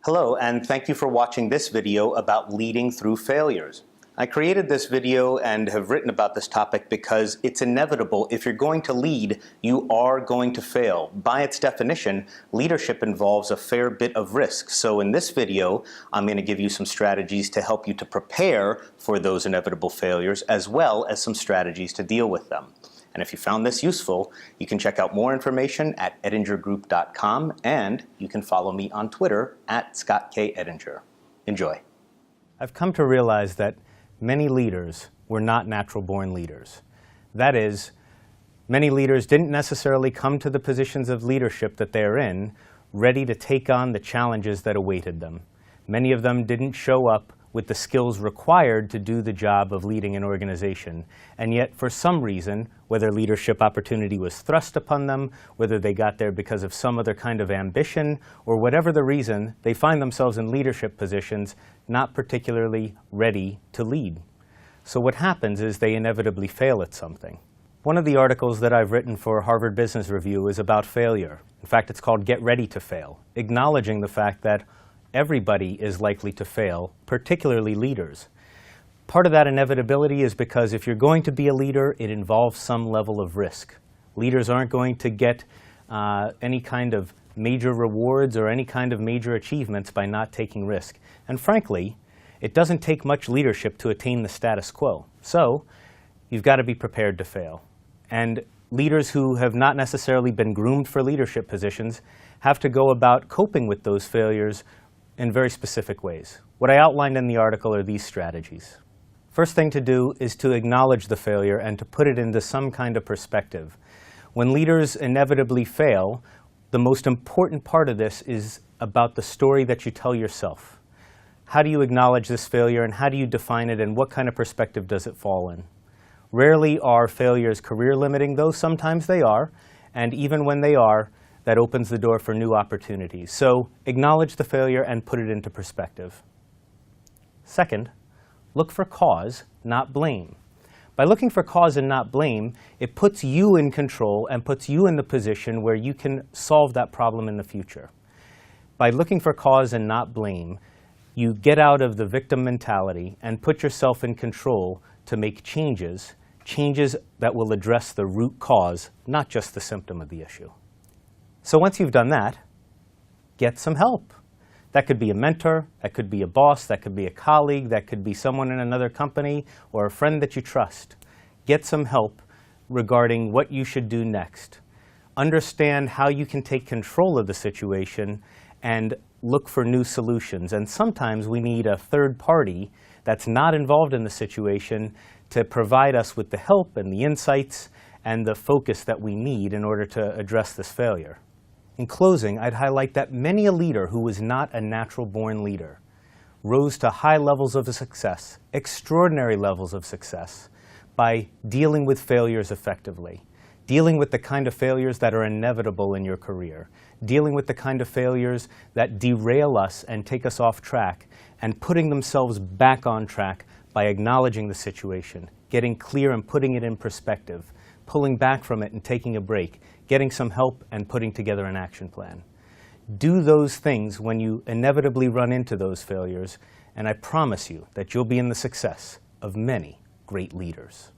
Hello, and thank you for watching this video about leading through failures. I created this video and have written about this topic because it's inevitable. If you're going to lead, you are going to fail. By its definition, leadership involves a fair bit of risk. So in this video, I'm going to give you some strategies to help you to prepare for those inevitable failures, as well as some strategies to deal with them. And if you found this useful, you can check out more information at edingergroup.com, and you can follow me on Twitter at Scott K. Edinger. Enjoy. I've come to realize that many leaders were not natural-born leaders. That is, many leaders didn't necessarily come to the positions of leadership that they're in ready to take on the challenges that awaited them. Many of them didn't show up with the skills required to do the job of leading an organization. And yet, for some reason, whether leadership opportunity was thrust upon them, whether they got there because of some other kind of ambition, or whatever the reason, they find themselves in leadership positions not particularly ready to lead. So what happens is they inevitably fail at something. One of the articles that I've written for Harvard Business Review is about failure. In fact, it's called Get Ready to Fail, acknowledging the fact that everybody is likely to fail, particularly leaders. Part of that inevitability is because if you're going to be a leader, it involves some level of risk. Leaders aren't going to get any kind of major rewards or any kind of major achievements by not taking risk. And frankly, it doesn't take much leadership to attain the status quo. So you've got to be prepared to fail. And leaders who have not necessarily been groomed for leadership positions have to go about coping with those failures in very specific ways. What I outlined in the article are these strategies. First thing to do is to acknowledge the failure and to put it into some kind of perspective. When leaders inevitably fail, the most important part of this is about the story that you tell yourself. How do you acknowledge this failure, and how do you define it, and what kind of perspective does it fall in? Rarely are failures career limiting, though sometimes they are, and even when they are, that opens the door for new opportunities. So acknowledge the failure and put it into perspective. Second, look for cause, not blame. By looking for cause and not blame, it puts you in control and puts you in the position where you can solve that problem in the future. By looking for cause and not blame, you get out of the victim mentality and put yourself in control to make changes that will address the root cause, not just the symptom of the issue. So once you've done that, get some help. That could be a mentor, that could be a boss, that could be a colleague, that could be someone in another company, or a friend that you trust. Get some help regarding what you should do next. Understand how you can take control of the situation and look for new solutions. And sometimes we need a third party that's not involved in the situation to provide us with the help and the insights and the focus that we need in order to address this failure. In closing, I'd highlight that many a leader who was not a natural-born leader rose to high levels of success, extraordinary levels of success, by dealing with failures effectively, dealing with the kind of failures that are inevitable in your career, dealing with the kind of failures that derail us and take us off track, and putting themselves back on track by acknowledging the situation, getting clear and putting it in perspective, pulling back from it and taking a break, getting some help and putting together an action plan. Do those things when you inevitably run into those failures, and I promise you that you'll be in the success of many great leaders.